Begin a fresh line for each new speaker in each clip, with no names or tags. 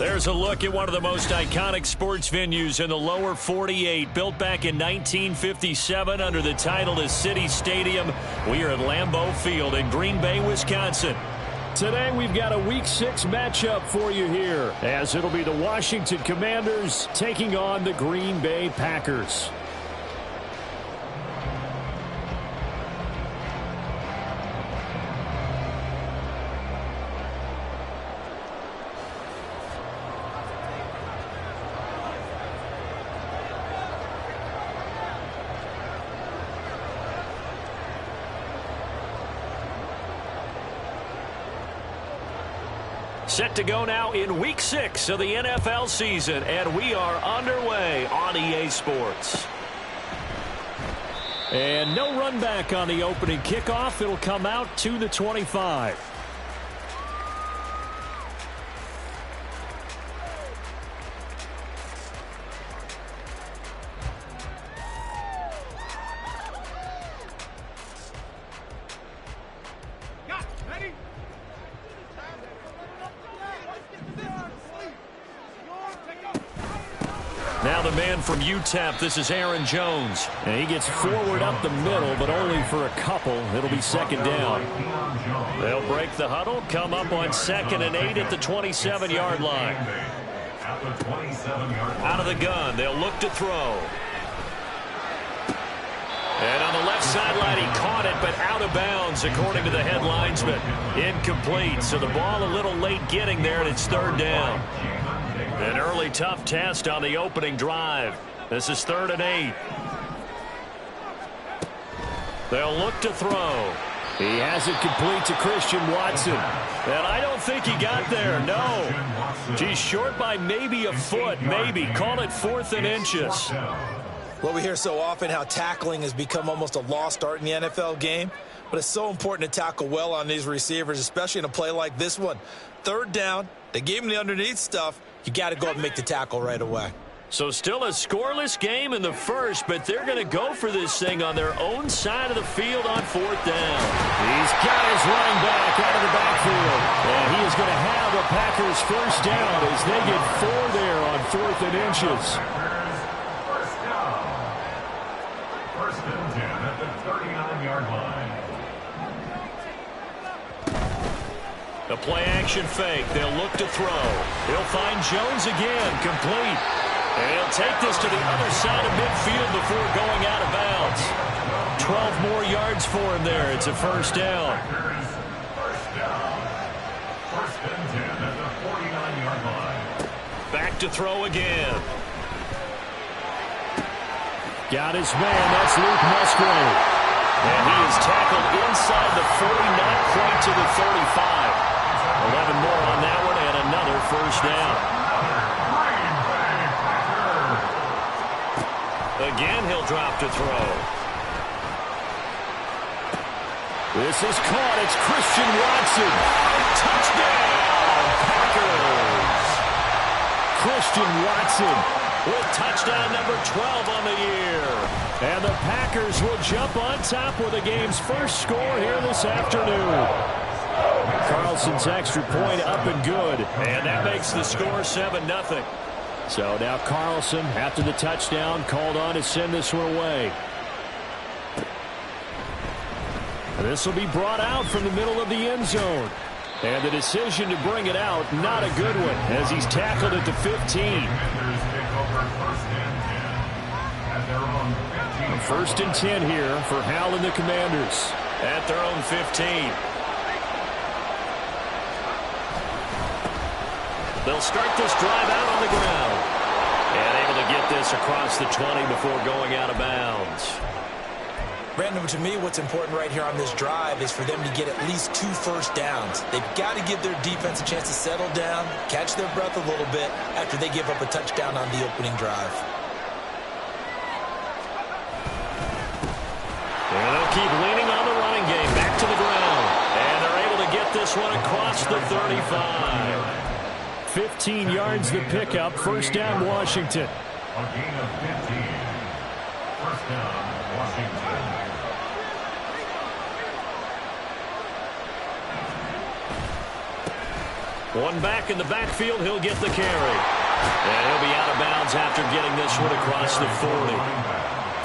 There's a look at one of the most iconic sports venues in the lower 48, built back in 1957 under the title of City Stadium. We are at Lambeau Field in Green Bay, Wisconsin.
Today we've got a Week 6 matchup for you here, as it'll be the Washington Commanders taking on the Green Bay Packers.
Set to go now in Week 6 of the NFL season, and we are underway on EA Sports.
And no run back on the opening kickoff. It'll come out to the 25.
Now the man from UTEP, this is Aaron Jones.
And he gets forward up the middle, but only for a couple. It'll be second down.
They'll break the huddle, come up on 2nd and 8 at the 27-yard line. Out of the gun, they'll look to throw. And on the left sideline, he caught it, but out of bounds, according to the head linesman. Incomplete, so the ball a little late getting there, and it's third down. An early tough test on the opening drive. This is 3rd and 8. They'll look to throw.
He has it complete to Christian Watson.
And I don't think he got there, no. He's short by maybe a foot, maybe. Call it 4th and inches.
Well, we hear so often how tackling has become almost a lost art in the NFL game. But it's so important to tackle well on these receivers, especially in a play like this one. 3rd down, they gave him the underneath stuff. You got to go up and make the tackle right away.
So still a scoreless game in the first, but they're going to go for this thing on their own side of the field on 4th down.
He's got his running back out of the backfield. And he is going to have a Packers first down as they get 4 there on 4th and inches.
First and 10 at the 39-yard line.
The play-action fake. They'll look to throw. He'll find Jones again, complete. And he'll take this to the other side of midfield before going out of bounds. 12 more yards for him there. It's a first down.
First down. First and 10 at the 49-yard line.
Back to throw again.
Got his man. That's Luke Musgrave.
And he is tackled inside the 40, not quite to the 35. 11 more on that one, and another first down. Again, he'll drop to throw.
This is caught. It's Christian Watson.
Touchdown, Packers.
Christian Watson
with touchdown number 12 on the year.
And the Packers will jump on top with the game's first score here this afternoon. Carlson's extra point up and good.
And that makes the score 7-0.
So now Carlson, after the touchdown, called on to send this one away. And this will be brought out from the middle of the end zone. And the decision to bring it out, not a good one, as he's tackled at the 15. First and 10 here for Hal and the Commanders.
At their own 15. They'll start this drive out on the ground. And able to get this across the 20 before going out of bounds.
Brandon, to me, what's important right here on this drive is for them to get at least 2 first downs. They've got to give their defense a chance to settle down, catch their breath a little bit after they give up a touchdown on the opening drive.
And they'll keep leaning on the running game back to the ground. And they're able to get this one across the 35.
15 yards the pickup. First down, Washington.
A gain of 15. First down, Washington.
One back in the backfield. He'll get the carry. And he'll be out of bounds after getting this one across the 40.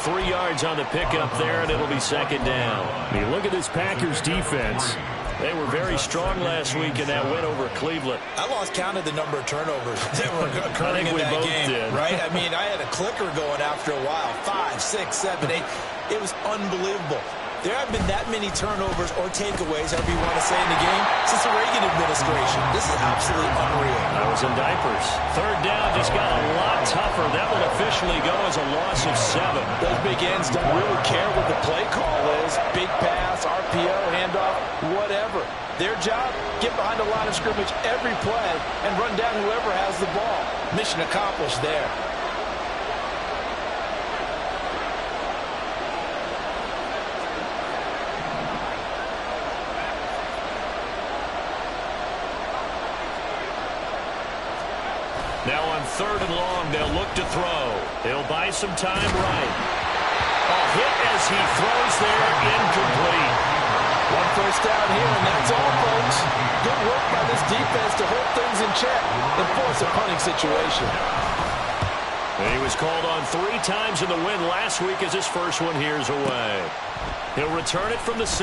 3 yards on the pickup there, and it'll be second down. I mean, look at this Packers defense. They were very strong last week in that win over Cleveland.
I lost count of the number of turnovers that were occurring in that game.
Did.
Right? I mean, I had a clicker going after a while. 5, 6, 7, 8. It was unbelievable. There haven't been that many turnovers or takeaways, however you want to say, in the game since the Reagan administration. This is absolutely unreal.
I was in diapers. Third down just got a lot tougher. That will officially go as a loss of 7.
Those big ends don't really care what the play call is. Big pass, RPO, handoff, whatever. Their job, get behind the line of scrimmage every play and run down whoever has the ball. Mission accomplished there.
Now on 3rd and long, they'll look to throw. He'll buy some time right. A hit as he throws there, incomplete.
One first down here, and that's all, folks. Good work by this defense to hold things in check and force a punting situation.
And he was called on 3 times in the win last week as his first one here's away. He'll return it from the 6.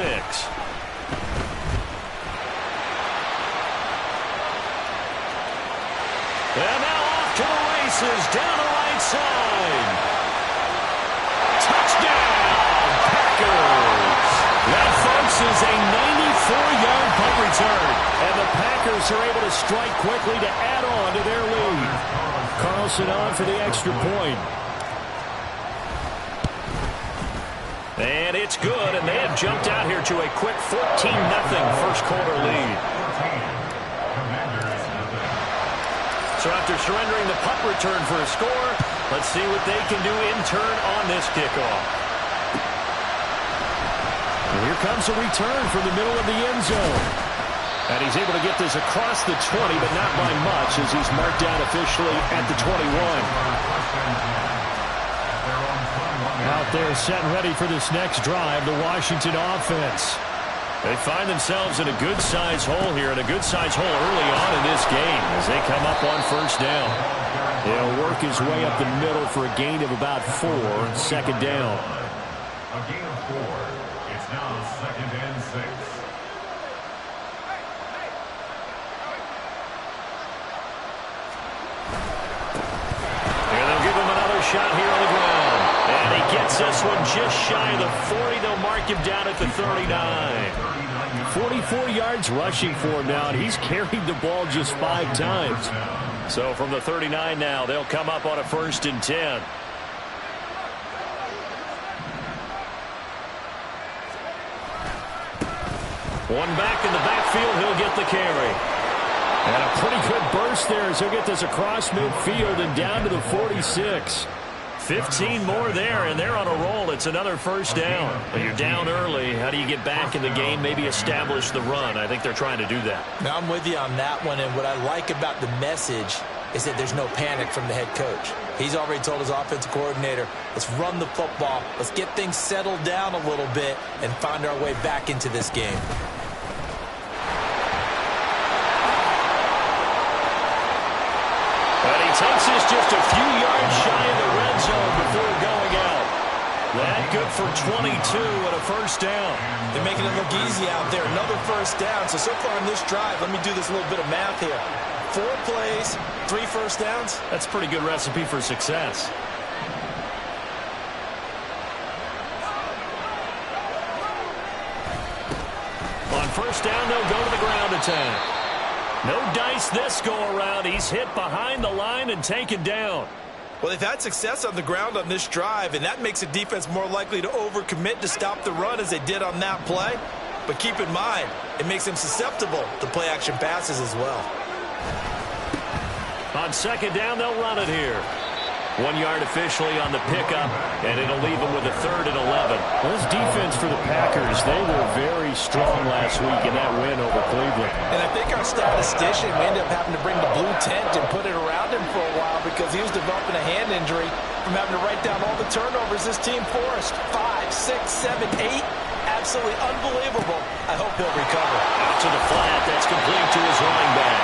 And now off to the races, down the right side. Touchdown, Packers. That, folks, is a 94-yard punt return. And the Packers are able to strike quickly to add on to their lead. Carlson on for the extra point. And it's good, and they have jumped out here to a quick 14-0 first quarter lead. So after surrendering the punt return for a score, let's see what they can do in turn on this kickoff. And here comes a return from the middle of the end zone. And he's able to get this across the 20, but not by much as he's marked down officially at the 21. Out there set and ready for this next drive, the Washington offense. They find themselves in a good-sized hole here, and a good-sized hole early on in this game as they come up on first down. He'll work his way up the middle for a gain of about 4, second down.
A gain of 4. It's now 2nd and 6.
And they'll give him another shot here on the ground. And he gets this one just shy of the 40. They'll mark him down at the 39. 44 yards rushing for him now, and he's carried the ball just 5 times. So from the 39 now, they'll come up on a 1st and 10. One back in the backfield, he'll get the carry. And a pretty good burst there as he'll get this across midfield and down to the 46. 15 more there, and they're on a roll. It's another first down. But you're down early. How do you get back in the game, maybe establish the run? I think they're trying to do that.
Now, I'm with you on that one, and what I like about the message is that there's no panic from the head coach. He's already told his offensive coordinator, let's run the football, let's get things settled down a little bit, and find our way back into this game.
But he takes this just a few yards shy of the red zone before going out. That good for 22 and a first down.
They're making it look easy out there. Another first down. So far in this drive, let me do this little bit of math here. 4 plays, 3 first downs.
That's a pretty good recipe for success. On first down, they'll go to the ground attack. No dice this go-around. He's hit behind the line and taken down.
Well, they've had success on the ground on this drive, and that makes the defense more likely to overcommit to stop the run as they did on that play. But keep in mind, it makes them susceptible to play-action passes as well.
On second down, they'll run it here. 1 yard officially on the pickup, and it'll leave them with a 3rd and 11. This defense for the Packers, they were very strong last week in that win over Cleveland.
And I think our statistician, we ended up having to bring the blue tent and put it around him for a while because he was developing a hand injury from having to write down all the turnovers this team forced. 5, 6, 7, 8. Absolutely unbelievable. I hope he'll recover.
Out to the flat. That's complete to his running back.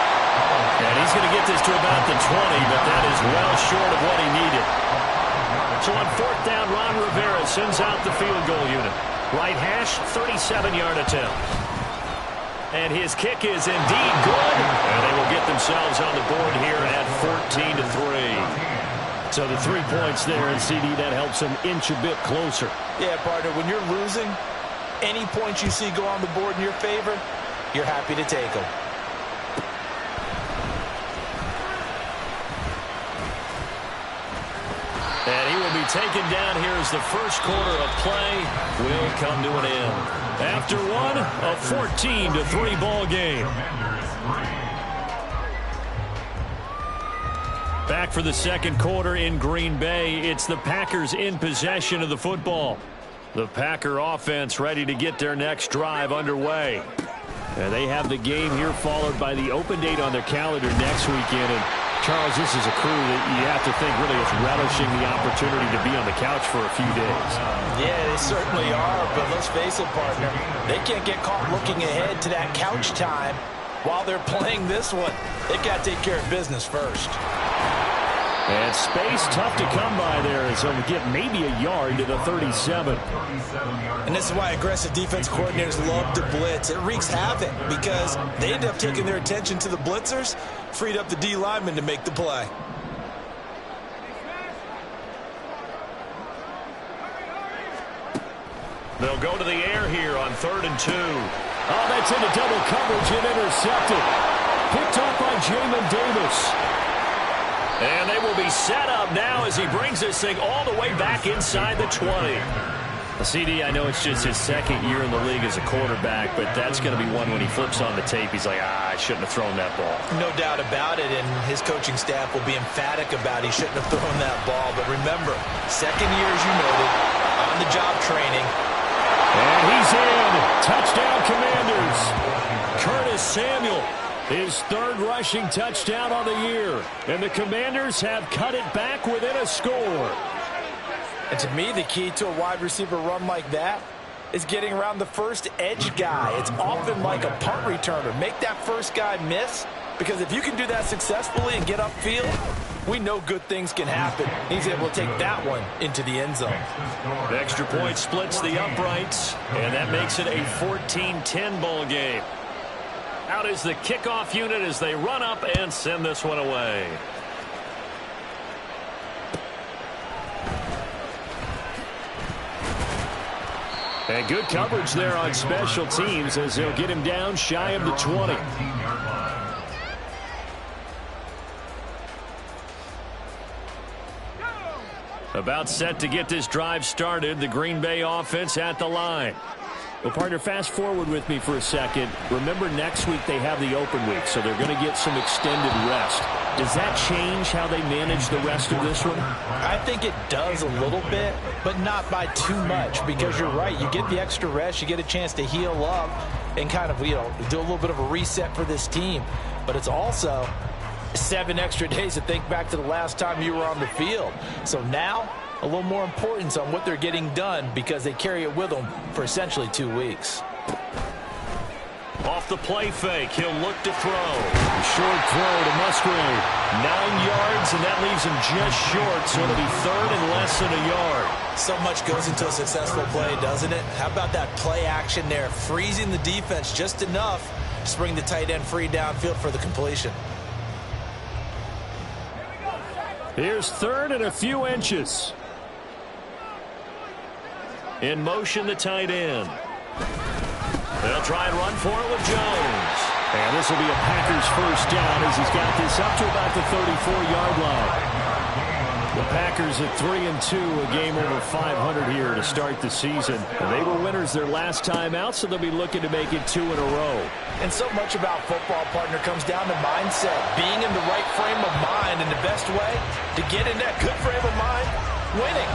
And he's going to get this to about the 20, but that is well short of what he needed. So on fourth down, Ron Rivera sends out the field goal unit. Right hash, 37-yard attempt. And his kick is indeed good. And they will get themselves on the board here at 14-3. So the 3 points there, and CD, that helps them inch a bit closer.
Yeah, partner, when you're losing, any points you see go on the board in your favor, you're happy to take them.
And he will be taken down here as the first quarter of play will come to an end. After one, a 14-3 ball game. Back for the second quarter in Green Bay. It's the Packers in possession of the football. The Packer offense ready to get their next drive underway. And they have the game here followed by the open date on their calendar next weekend. And Charles, this is a crew that you have to think really is relishing the opportunity to be on the couch for a few days.
Yeah, they certainly are, but let's face it, partner, they can't get caught looking ahead to that couch time while they're playing this one. They've got to take care of business first.
And space tough to come by there as they'll get maybe a yard to the 37.
And this is why aggressive defense coordinators love to blitz. It wreaks havoc because they end up taking their attention to the blitzers, freed up the D lineman to make the play.
They'll go to the air here on 3rd and 2. Oh, that's into double coverage and intercepted. Picked off by Jamin Davis. And they will be set up now as he brings this thing all the way back inside the 20. CD, I know it's just his second year in the league as a quarterback, but that's going to be one when he flips on the tape. He's like, I shouldn't have thrown that ball.
No doubt about it, and his coaching staff will be emphatic about he shouldn't have thrown that ball. But remember, second year, as you noted, on-the-job training.
And he's in. Touchdown, Commanders. Curtis Samuel. His third rushing touchdown on the year. And the Commanders have cut it back within a score.
And to me, the key to a wide receiver run like that is getting around the first edge guy. It's often like a punt returner. Make that first guy miss, because if you can do that successfully and get upfield, we know good things can happen. He's able to take that one into the end zone.
The extra point splits the uprights, and that makes it a 14-10 ball game. Out is the kickoff unit as they run up and send this one away. And good coverage there on special teams as they'll get him down shy of the 20. About set to get this drive started. The Green Bay offense at the line. Well, partner, fast forward with me for a second. Remember, next week they have the open week, so they're going to get some extended rest. Does that change how they manage the rest of this one?
I think it does a little bit, but not by too much, because you're right. You get the extra rest, you get a chance to heal up and kind of, do a little bit of a reset for this team. But it's also 7 extra days to think back to the last time you were on the field. So now, a little more importance on what they're getting done, because they carry it with them for essentially 2 weeks.
Off the play fake, he'll look to throw. Short throw to Musgrave. 9 yards, and that leaves him just short, so it'll be third and less than a yard.
So much goes into a successful play, doesn't it? How about that play action there, freezing the defense just enough to bring the tight end free downfield for the completion.
Here's third and a few inches. In motion, the tight end. They'll try and run for it with Jones. And this will be a Packers first down as he's got this up to about the 34-yard line. The Packers at 3-2, a game over 500 here to start the season. And they were winners their last time out, so they'll be looking to make it 2 in a row.
And so much about football, partner, comes down to mindset. Being in the right frame of mind, and the best way to get in that good frame of mind, winning.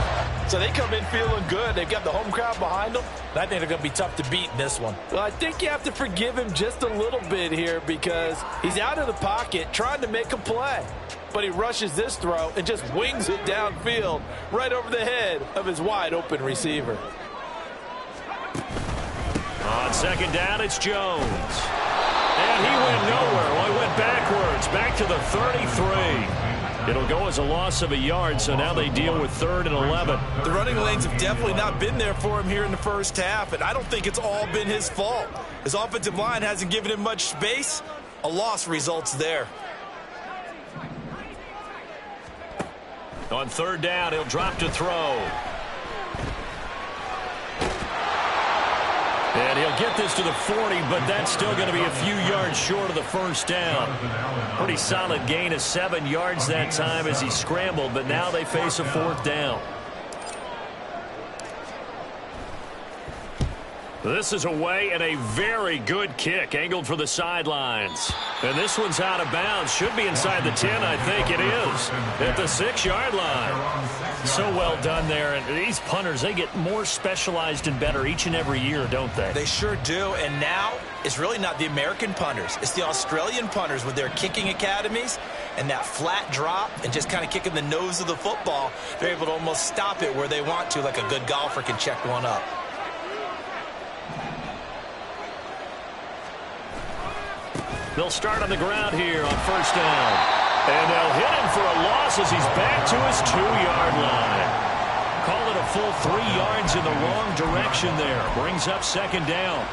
So they come in feeling good. They've got the home crowd behind them. And I think they're going to be tough to beat in this one. Well, I think you have to forgive him just a little bit here, because he's out of the pocket trying to make a play. But he rushes this throw and just wings it downfield right over the head of his wide-open receiver. On second down, it's Jones. And he went nowhere. Well, he went backwards.
it's back to the 33. It'll go as a loss of a yard, so now they deal with 3rd and 11.
The running lanes have definitely not been there for him here in the first half, and I don't think it's all been his fault. His offensive line hasn't given him much space. A loss results there.
On 3rd down, he'll drop to throw. And he'll get this to the 40, but that's still going to be a few yards short of the first down. Pretty solid gain of 7 yards that time as he scrambled, but now they face a 4th down. This is away and a very good kick angled for the sidelines. And this one's out of bounds. Should be inside the 10, I think it is. At the 6-yard line. So well done there. And these punters, they get more specialized and better each and every year, don't they?
They sure do. And now it's really not the American punters. It's the Australian punters with their kicking academies and that flat drop and just kind of kicking the nose of the football. They're able to almost stop it where they want to, like a good golfer can check one up.
They'll start on the ground here on 1st down. And they'll hit him for a loss as he's back to his 2-yard line. Call it a full 3 yards in the wrong direction there. Brings up 2nd down.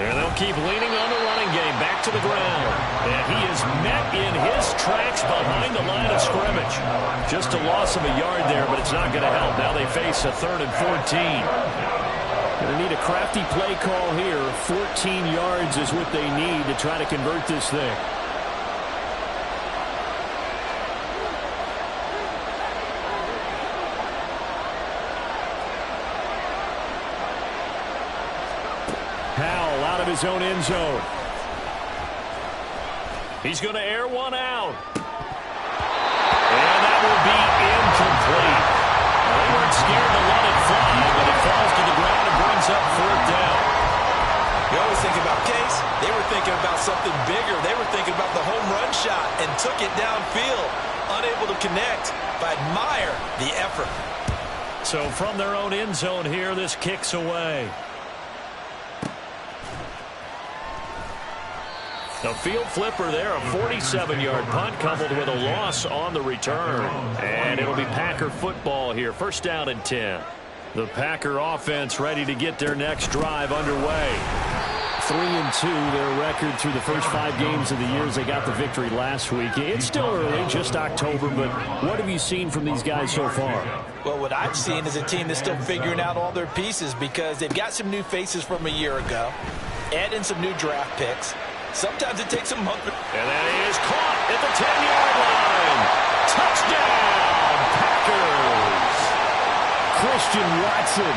And they'll keep leaning on the running game back to the ground. And he is met in his tracks behind the line of scrimmage. Just a loss of a yard there, but it's not going to help. Now they face a 3rd and 14. Going to need a crafty play call here. 14 yards is what they need to try to convert this thing. Powell out of his own end zone. He's going to air one out. And that will be incomplete. They weren't scared to let it fly, but it falls to the ground and brings up 4th down.
You always think about Case. They were thinking about something bigger. They were thinking about the home run shot and took it downfield. Unable to connect, but admire the effort.
So from their own end zone here, this kicks away. A field flipper there, a 47-yard punt coupled with a loss on the return. And it'll be Packer football here. 1st down and 10. The Packer offense ready to get their next drive underway. 3-2, their record through the first 5 games of the year as they got the victory last week. It's still early, just October, but what have you seen from these guys so far?
Well, what I've seen is a team that's still figuring out all their pieces because they've got some new faces from a year ago, add in some new draft picks. Sometimes it takes a month.
And that is caught at the 10-yard line. Touchdown, Packers. Christian Watson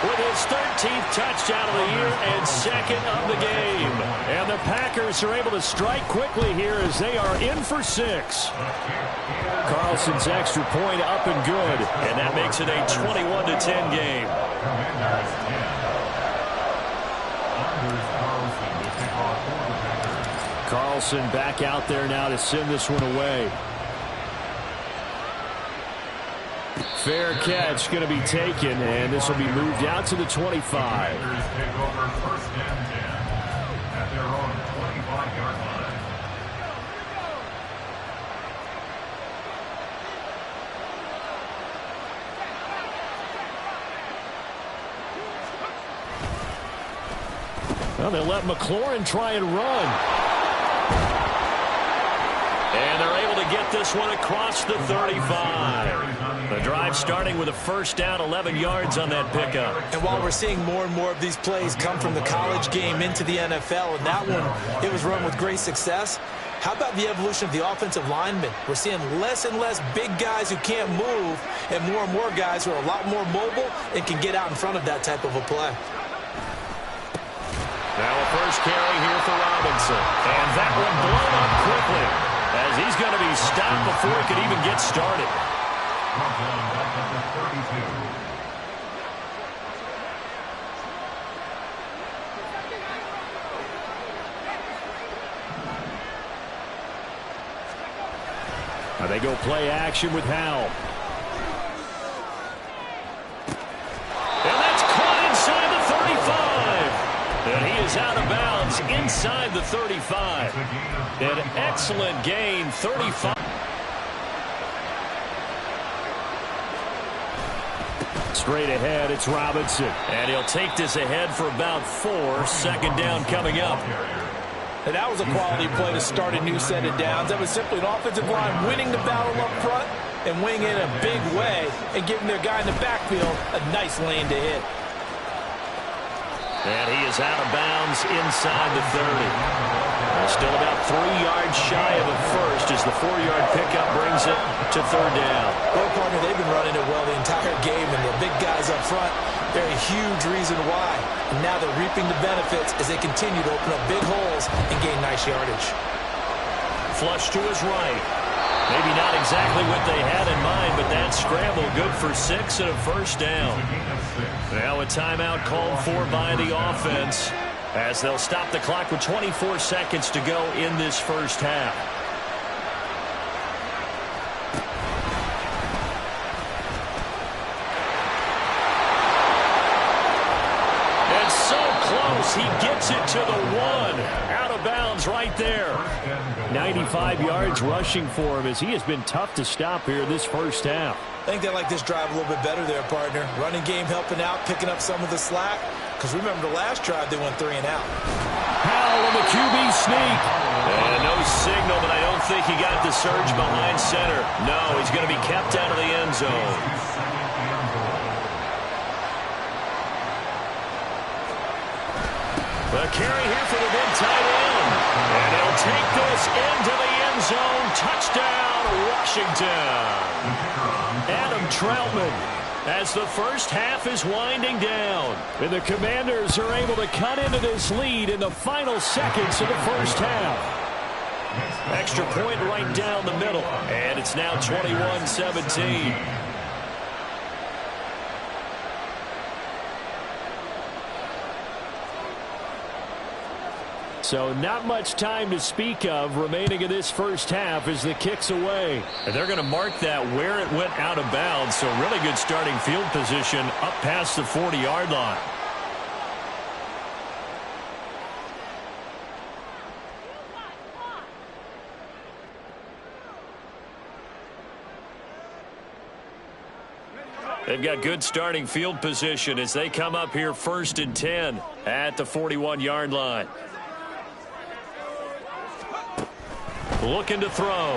with his 13th touchdown of the year and 2nd of the game. And the Packers are able to strike quickly here as they are in for 6. Carlson's extra point up and good. And that makes it a 21-10 game. Carlson back out there now to send this one away. Fair catch going to be taken, and this will be moved out to the 25.
Take over 1st and 10 at their own 25-yard line.
Well, they let McLaurin try and run. And they're able to get this one across the 35. The drive starting with a 1st down, 11 yards on that pickup.
And while we're seeing more and more of these plays come from the college game into the NFL, and that one, it was run with great success, how about the evolution of the offensive linemen? We're seeing less and less big guys who can't move and more guys who are a lot more mobile and can get out in front of that type of a play.
Now a first carry here for Robinson. And that one blown up quickly as he's going to be stopped before he could even get started.
Touchdown, that's number 32.
They go play action with Howell. And that's caught inside the 35. And he is out of bounds inside the 35. An excellent gain, 35. Straight ahead, it's Robinson. And he'll take this ahead for about 4. Second down coming up.
And that was a quality play to start a new set of downs. That was simply an offensive line winning the battle up front and winning in a big way and giving their guy in the backfield a nice lane to hit.
And he is out of bounds inside the 30. Still about 3 yards shy of a first as the 4-yard pickup brings it to third down.
Well, partner, they've been running it well the entire game, and the big guys up front, they're a huge reason why. And now they're reaping the benefits as they continue to open up big holes and gain nice yardage.
Flush to his right. Maybe not exactly what they had in mind, but that scramble good for 6 and a first down. Now a timeout called for by the offense as they'll stop the clock with 24 seconds to go in this first half. And so close, he gets it to the 1. Out of bounds right there. 95 yards rushing for him as he has been tough to stop here this first half.
I think they like this drive a little bit better there, partner. Running game helping out, picking up some of the slack. Because remember the last drive, they went 3 and out.
Howell on the QB sneak. And no signal, but I don't think he got the surge behind center. No, he's going to be kept out of the end zone. The carry here for the big tight end. And he'll take this into the end zone. Touchdown, Washington. Adam Troutman as the first half is winding down. And the Commanders are able to cut into this lead in the final seconds of the first half. Extra point right down the middle. And it's now 21-17. So not much time to speak of remaining in this first half as the kick's away. And they're going to mark that where it went out of bounds. So really good starting field position up past the 40-yard line. They've got good starting field position as they come up here 1st and 10 at the 41-yard line. Looking to throw.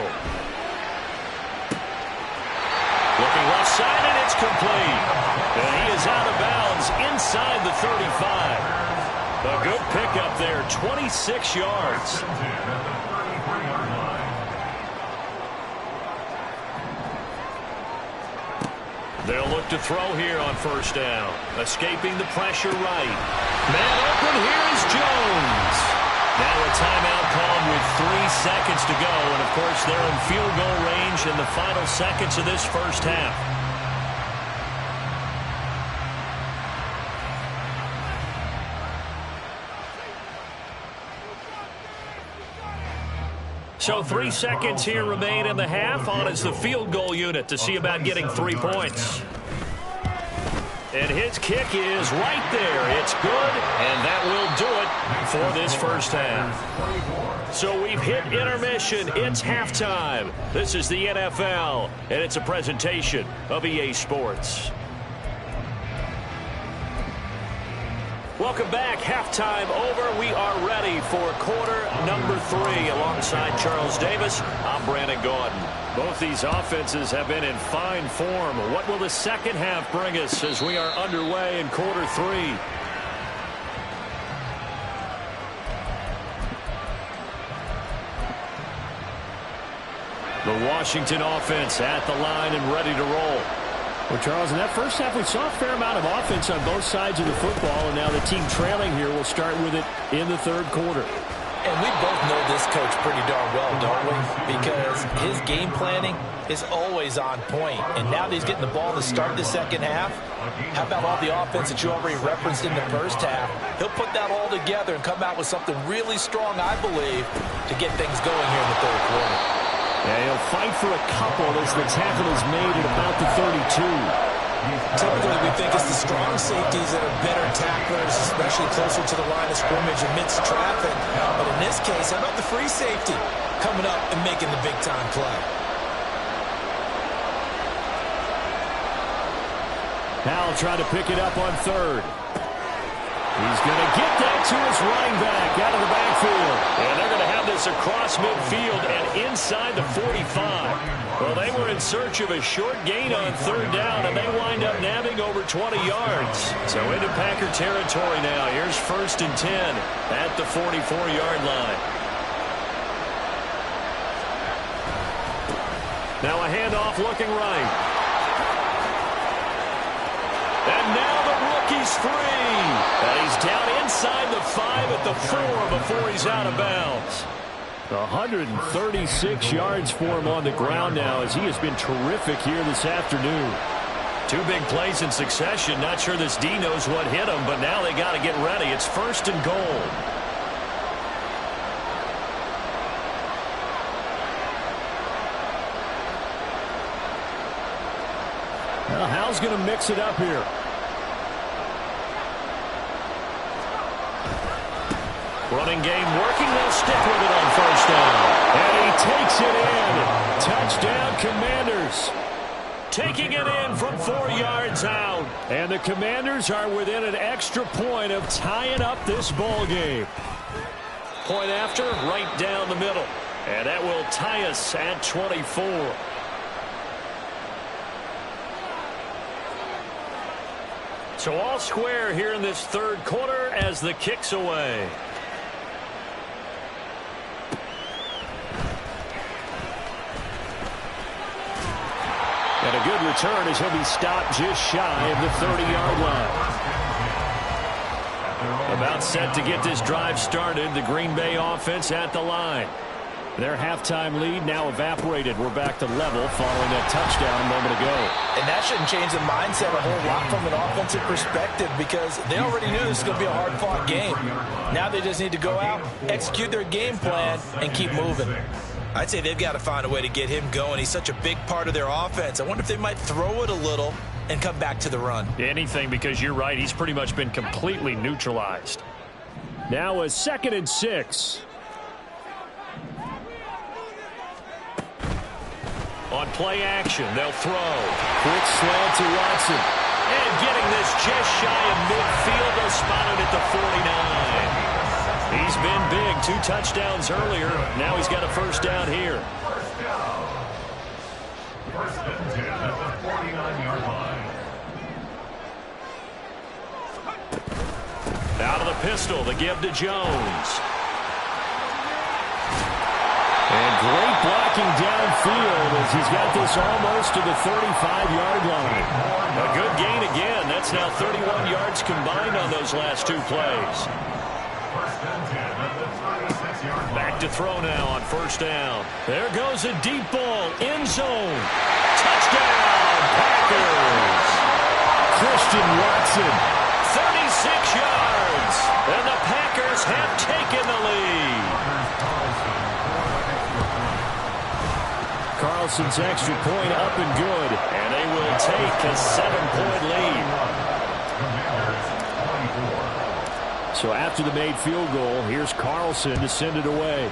Looking left side, and it's complete. And he is out of bounds inside the 35. A good pickup there, 26 yards. They'll look to throw here on first down. Escaping the pressure right. Man open, here is Jones. Now a timeout called with 3 seconds to go. And, of course, they're in field goal range in the final seconds of this first half. So 3 seconds here remain in the half. On is the field goal unit to see about getting 3 points. And his kick is right there. It's good, and that will do it for this first half. So we've hit intermission. It's halftime. This is the NFL, and it's a presentation of EA Sports. Welcome back. Halftime over. We are ready for quarter number 3. Alongside Charles Davis, I'm Brandon Gordon. Both these offenses have been in fine form. What will the second half bring us as we are underway in quarter 3? The Washington offense at the line and ready to roll. Well, Charles, in that first half, we saw a fair amount of offense on both sides of the football, and now the team trailing here will start with it in the third quarter.
And we both know this coach pretty darn well, don't we? Because his game planning is always on point. And now that he's getting the ball to start the second half, how about all the offense that you already referenced in the first half? He'll put that all together and come out with something really strong, I believe, to get things going here in the third quarter.
Yeah, he'll fight for a couple as the tackle is made at about the 32.
Typically, we think it's the strong safeties that are better tacklers, especially closer to the line of scrimmage amidst traffic. But in this case, how about the free safety coming up and making the big-time play?
Howell trying to pick it up on third. He's going to get that to his running back out of the backfield.
And they're going to have this across midfield and inside the 45. Well, they were in search of a short gain on third down, and they wind up nabbing over 20 yards. So into Packer territory now. Here's 1st and 10 at the 44-yard line. Now a handoff looking right. And now the rookie's free. And he's down inside the 5 at the 4 before he's out of bounds.
136 yards for him on the ground now as he has been terrific here this afternoon.
2 big plays in succession. Not sure this D knows what hit him, but now they got to get ready. It's 1st and goal.
Well, Howell's going to mix it up here.
Running game working. They'll stick with it on 1st down.
And he takes it in. Touchdown, Commanders.
Taking it in from 4 yards out.
And the Commanders are within an extra point of tying up this ball game.
Point after, right down the middle. And that will tie us at 24. So all square here in this third quarter as the kick's away.
And a good return as he'll be stopped just shy of the 30-yard line.
About set to get this drive started. The Green Bay offense at the line.
Their halftime lead now evaporated. We're back to level following that touchdown a moment ago.
And that shouldn't change the mindset a whole lot from an offensive perspective because they already knew this was going to be a hard-fought game. Now they just need to go out, execute their game plan, and keep moving. I'd say they've got to find a way to get him going. He's such a big part of their offense. I wonder if they might throw it a little and come back to the run.
Anything, because you're right. He's pretty much been completely neutralized.
Now a 2nd and 6.
On play action, they'll throw.
Quick slant to Watson.
And getting this just shy of midfield. They'll spot it at the 49. He's been big. 2 touchdowns earlier. Now he's got a 1st down here.
1st down. 1st and 10 at the 49-yard line.
Out of the pistol, the give to Jones.
And great blocking downfield as he's got this almost to the 35-yard line.
A good gain again. That's now 31 yards combined on those last 2 plays.
1st and 10 at the 36-yard line.
Back to throw now on 1st down. There goes a deep ball. End zone. Touchdown, Packers.
Christian Watson.
36 yards. And the Packers have taken the lead.
Carlson's extra point up and good.
And they will take a 7-point lead.
So after the made field goal, here's Carlson to send it away.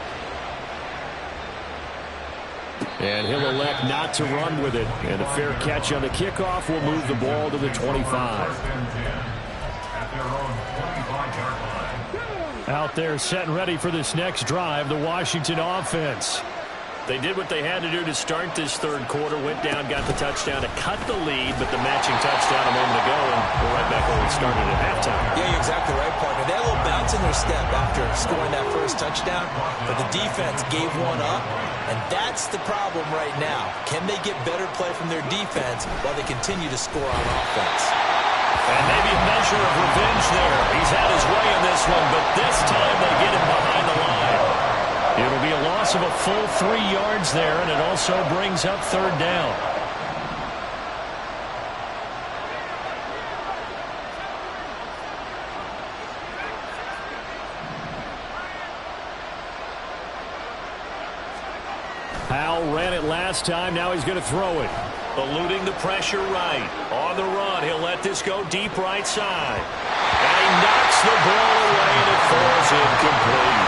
And he'll elect not to run with it. And a fair catch on the kickoff will move the ball to the 25. Out there set and ready for this next drive, the Washington offense.
They did what they had to do to start this third quarter. Went down, got the touchdown to cut the lead, but the matching touchdown a moment ago, and we're right back where we started at halftime.
Yeah, you're exactly right, partner. They had a little bounce in their step after scoring that first touchdown, but the defense gave one up, and that's the problem right now. Can they get better play from their defense while they continue to score on offense?
And maybe a measure of revenge there. He's had his way in this one, but this time they get him behind the line. It'll be a loss of a full 3 yards there, and it also brings up third down. Powell ran it last time. Now he's going to throw it. Eluding the pressure right. On the run, he'll let this go deep right side. And he knocks the ball away, and it falls incomplete.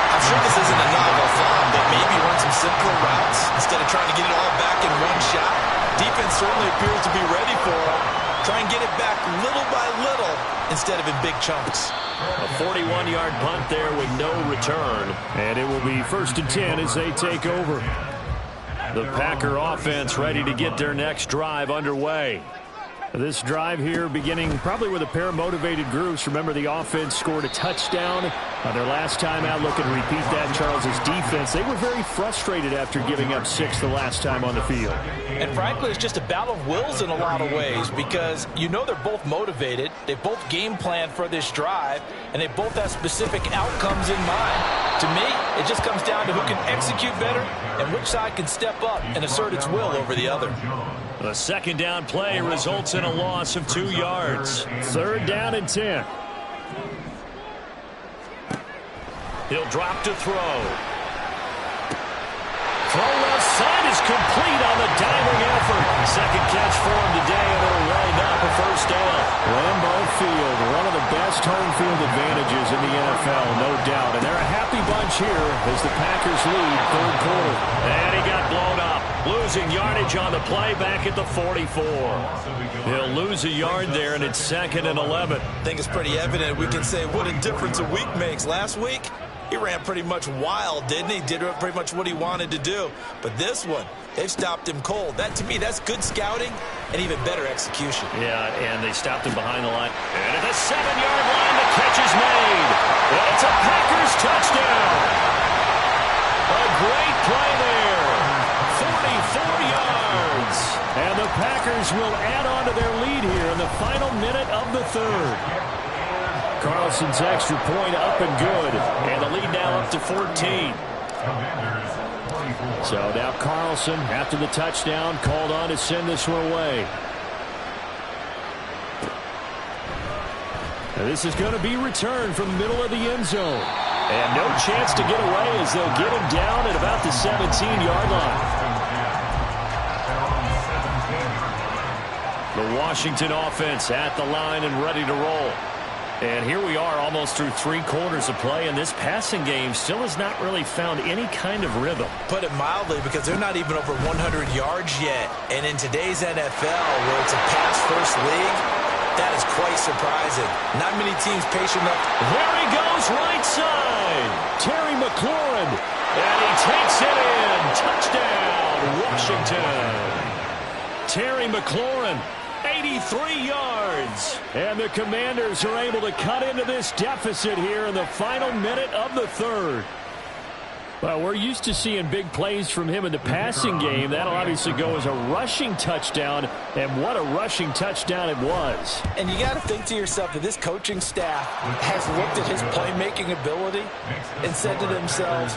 I'm sure this isn't a novel thought, but maybe run some simpler routes instead of trying to get it all back in one shot. Defense certainly appears to be ready for it. Try and get it back little by little instead of in big chunks.
A 41-yard punt there with no return. And it will be 1st and 10 as they take over. The Packer offense ready to get their next drive underway. This drive here beginning probably with a pair of motivated groups. Remember, the offense scored a touchdown on their last time out. Looking to repeat that. Charles's defense, they were very frustrated after giving up 6 the last time on the field.
And frankly, it's just a battle of wills in a lot of ways because you know they're both motivated. They both game plan for this drive, and they both have specific outcomes in mind. To me, it just comes down to who can execute better and which side can step up and assert its will over the other.
A 2nd down play results in a loss of 2 yards. 3rd down and 10. He'll drop to throw. Throw left side is complete on the diving effort. 2nd catch for him today, and it'll wind up a 1st down. Lambeau Field, one of the best home field advantages in the NFL, no doubt. And they're a happy bunch here as the Packers lead 3rd quarter. And he got blown up. Losing yardage on the play back at the 44. He'll lose a yard there, and it's 2nd and 11.
I think it's pretty evident we can say what a difference a week makes. Last week, he ran pretty much wild, didn't he? Did pretty much what he wanted to do. But this one, they've stopped him cold. That, to me, that's good scouting and even better execution.
Yeah, and they stopped him behind the line. And at the 7-yard line, the catch is made. It's a Packers touchdown. A great play there. 44 yards. And the Packers will add on to their lead here in the final minute of the 3rd. Carlson's extra point up and good. And the lead now up to 14. So now Carlson, after the touchdown, called on to send this one away. Now this is going to be returned from the middle of the end zone. And no chance to get away as they'll get him down at about the 17-yard line. The Washington offense at the line and ready to roll. And here we are almost through 3 quarters of play, and this passing game still has not really found any kind of rhythm.
Put it mildly, because they're not even over 100 yards yet. And in today's NFL, where it's a pass-first league, that is quite surprising. Not many teams patient enough.
There he goes, right side. Terry McLaurin. And he takes it in. Touchdown, Washington. Terry McLaurin. 83 yards. And the Commanders are able to cut into this deficit here in the final minute of the 3rd. Well, we're used to seeing big plays from him in the passing game. That'll obviously go as a rushing touchdown, and what a rushing touchdown it was.
And you got to think to yourself that this coaching staff has looked at his playmaking ability and said to themselves,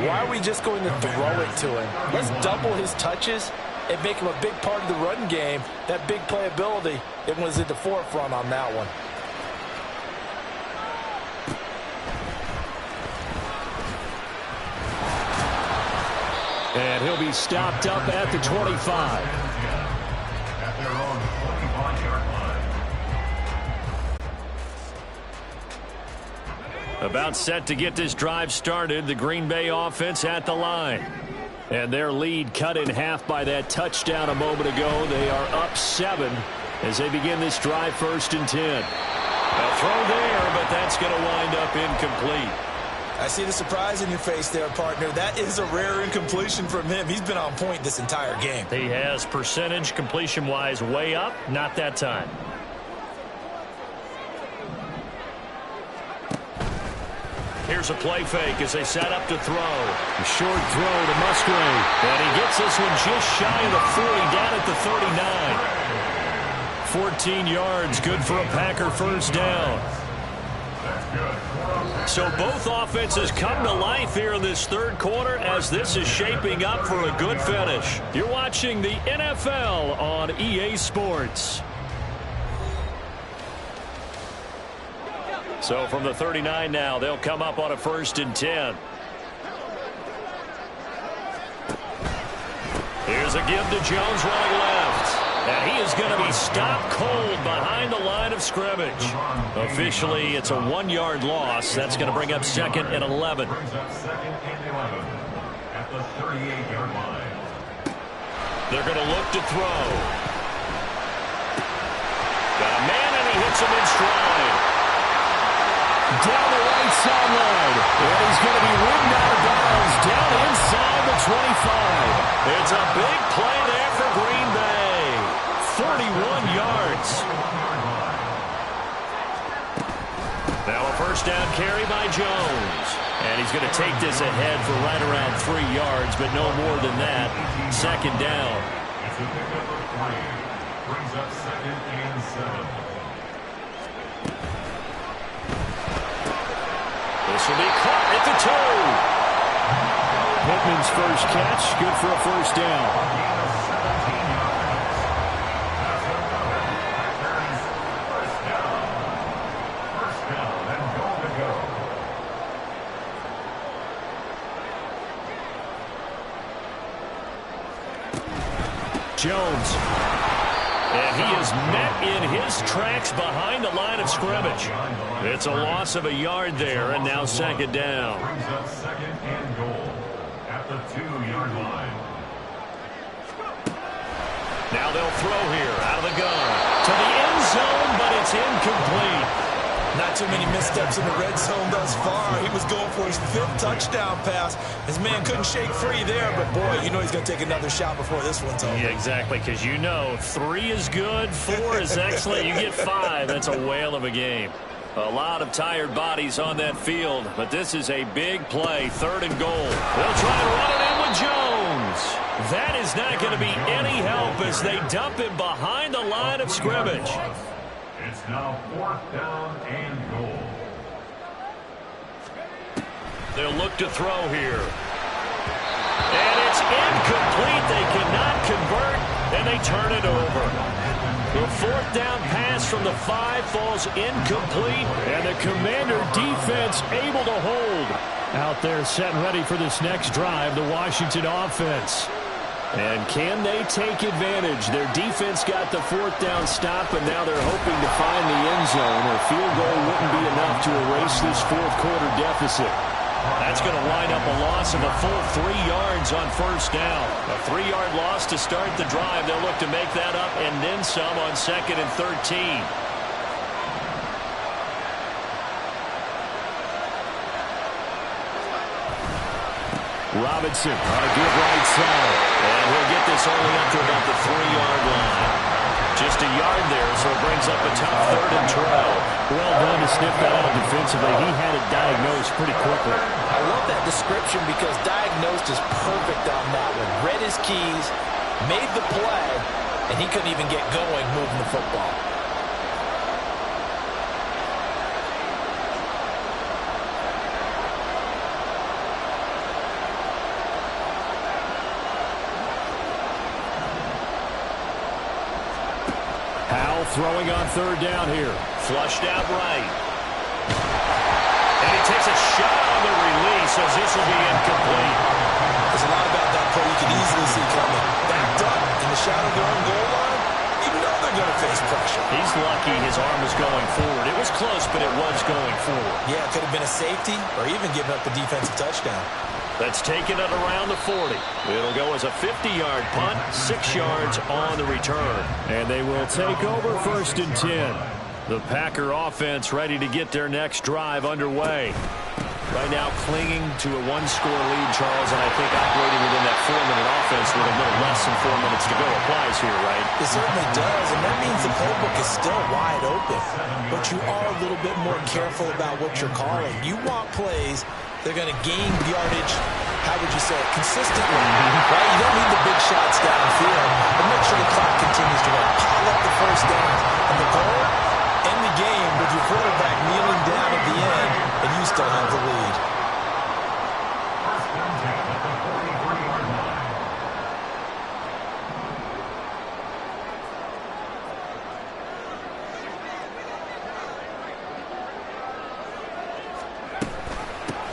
why are we just going to throw it to him? Let's double his touches and make him a big part of the run game. That big playability, it was at the forefront on that one.
And he'll be stopped up at the 25.
At their own 25-yard line.
About set to get this drive started, the Green Bay offense at the line. And their lead cut in half by that touchdown a moment ago. They are up 7 as they begin this drive 1st and 10. A throw there, but that's going to wind up incomplete.
I see the surprise in your face there, partner. That is a rare incompletion from him. He's been on point this entire game.
He has percentage completion-wise way up, not that time. Here's a play fake as they set up to throw. A short throw to Musgrave. And he gets this one just shy of the 40, down at the 39. 14 yards, good for a Packer 1st down. So both offenses come to life here in this third quarter as this is shaping up for a good finish. You're watching the NFL on EA Sports. So from the 39 now, they'll come up on a 1st and 10. Here's a give to Jones running left. And he is going to be stopped cold behind the line of scrimmage. Officially, it's a 1-yard loss. That's going to bring up 2nd and 11.
Brings up 2nd and 11 at the 38-yard line.
They're going to look to throw. Got a man, and he hits him in stride. Down the right sideline. And he's going to be ridden out of bounds down inside the 25. It's a big play there for Green Bay. 41 yards. Now a 1st down carry by Jones. And he's going to take this ahead for right around 3 yards, but no more than that. 2nd down.
It's a pickup of 3. Brings up 2nd and 7.
This will be caught at the 2. Pittman's first catch, good for a 1st down. Jones. And he is met in his tracks behind the line of scrimmage. It's a loss of a yard there, and now 2nd down.
Brings up 2nd and goal at the 2-yard line.
Now they'll throw here out of the gun to the end zone, but it's incomplete.
Not too many missteps in the red zone thus far. He was going for his 5th touchdown pass. His man couldn't shake free there, but boy, you know he's going to take another shot before this one's over.
Yeah, exactly, because you know 3 is good, 4 is excellent. You get 5, that's a whale of a game. A lot of tired bodies on that field, but this is a big play, 3rd and goal. They'll try and run it in with Jones. That is not going to be any help as they dump him behind the line of scrimmage.
It's now 4th down and goal.
They'll look to throw here. And it's incomplete. They cannot convert, and they turn it over. The 4th down pass from the 5 falls incomplete, and the Commander defense able to hold. Out there set and ready for this next drive, the Washington offense. And can they take advantage? Their defense got the 4th down stop, and now they're hoping to find the end zone. A field goal wouldn't be enough to erase this 4th quarter deficit. That's going to wind up a loss of a full 3 yards on 1st down. A 3-yard loss to start the drive. They'll look to make that up and then some on 2nd and 13. Robinson on a good right side. And he'll get this only up to about the 3-yard line. Just a yard there, so it brings up a tough 3rd and 12. Well done to sniff that out defensively. He had it diagnosed pretty quickly.
I love that description because diagnosed is perfect on that one. Read his keys, made the play, and he couldn't even get going moving the football.
Throwing on 3rd down here. Flushed out right. And he takes a shot on the release as this will be incomplete.
There's a lot about that play you can easily see coming. Backed up in the shadow of their own goal line, you know they're going to face pressure.
He's lucky his arm was going forward. It was close, but it was going forward.
Yeah, it could have been a safety or even giving up the defensive touchdown.
That's taken it around the 40. It'll go as a 50-yard punt, 6 yards on the return. And they will take over 1st and 10. The Packer offense ready to get their next drive underway. Right now clinging to a 1-score lead, Charles, and I think operating within that 4-minute offense with a little less than 4 minutes to go applies here, right?
It certainly does, and that means the playbook is still wide open. But you are a little bit more careful about what you're calling. You want plays they're going to gain yardage, how would you say it, consistently, right? You don't need the big shots downfield, but make sure the clock continues to run. Pile up the 1st downs. And the goal, end the game with your quarterback kneeling down at the end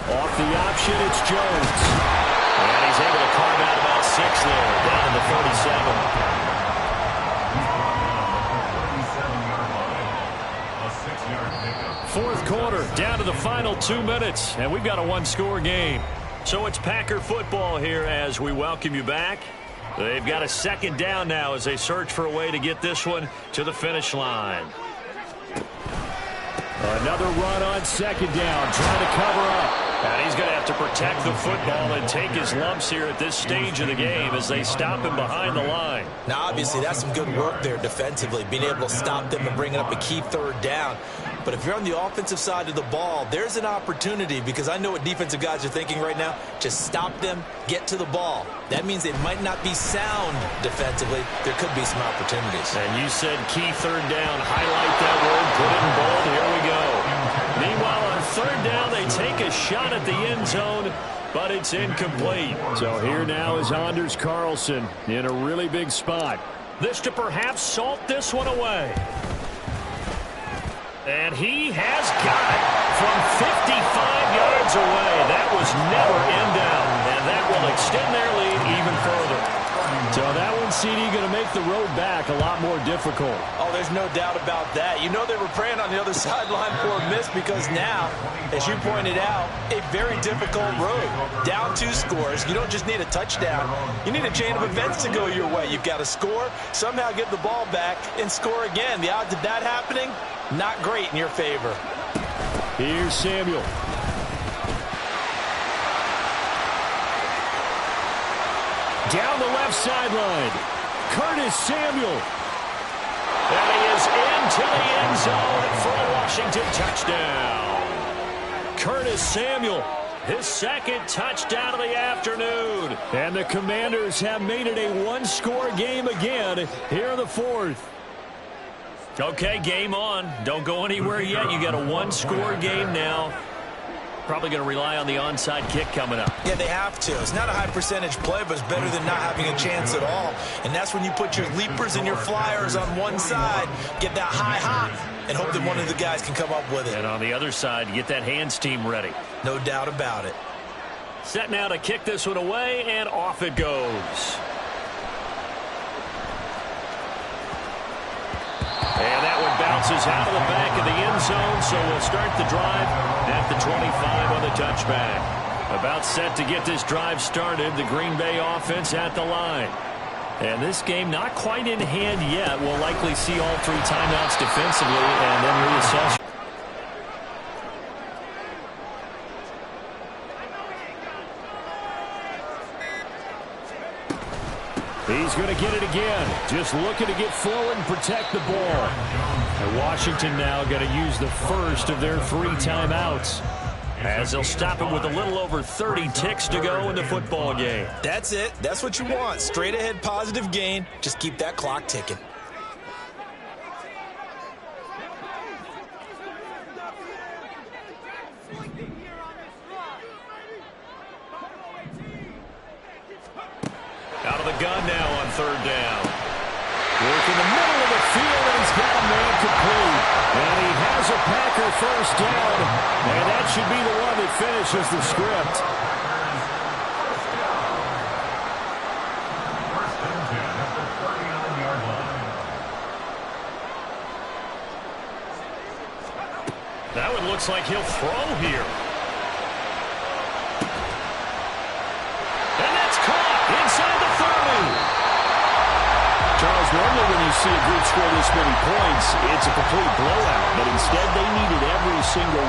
Off the option, it's Jones.
And he's able to carve out about 6 there, down to the 37. Fourth quarter, down to the final 2 minutes, and we've got a one-score game. So it's Packer football here as we welcome you back. They've got a second down now as they search for a way to get this one to the finish line.
Another run on second down, trying to cover up.
And he's going to have to protect the football and take his lumps here at this stage of the game as they stop him behind the line.
Now, obviously, that's some good work there defensively, being able to stop them and bring up a key third down. But if you're on the offensive side of the ball, there's an opportunity, because I know what defensive guys are thinking right now. Just stop them, get to the ball. That means they might not be sound defensively. There could be some opportunities.
And you said key third down. Highlight that word, put it in bold. Here we go. Meanwhile, on third down, they take a shot at the end zone, but it's incomplete.
So here now is Anders Carlson in a really big spot.
This to perhaps salt this one away. And he has got it from 55 yards away. That was never in doubt, and that will extend their lead even further.
So that one, CD, going to make the road back a lot more difficult.
Oh, there's no doubt about that. You know they were praying on the other sideline for a miss, because now, as you pointed out, a very difficult road. Down 2 scores. You don't just need a touchdown. You need a chain of events to go your way. You've got to score, somehow get the ball back, and score again. The odds of that happening, not great in your favor.
Here's Samuel. Down the left sideline, Curtis Samuel.
And he is into the end zone for a Washington touchdown. Curtis Samuel, his second touchdown of the afternoon.
And the Commanders have made it a one-score game again here in the fourth.
Okay, game on. Don't go anywhere yet. You got a one-score game now. Probably going to rely on the onside kick coming up.
Yeah, they have to. It's not a high percentage play, but it's better than not having a chance at all. And that's when you put your leapers and your flyers on one side, get that high hop, and hope that one of the guys can come up with it.
And on the other side, get that hands team ready.
No doubt about it.
Set now to kick this one away, and off it goes. And that one bounces out of the back of the end zone, so we'll start the drive at the 25 on the touchback. About set to get this drive started, the Green Bay offense at the line. And this game not quite in hand yet. We'll likely see all 3 timeouts defensively and then reassess.
He's going to get it again. Just looking to get forward and protect the ball. And Washington now going to use the first of their 3 timeouts,
as they'll stop it with a little over 30 ticks to go in the football game.
That's it. That's what you want. Straight ahead positive gain. Just keep that clock ticking.
Out of the gun now on third down. Work in the middle of the field, and he's got a man complete.
and he has a Packer first down, and that should be the one that finishes the script.
That one looks like he'll throw here. And that's caught inside the 30.
Charles, normally when you see a group score this many points, it's a complete blowout. But instead, they needed every single one.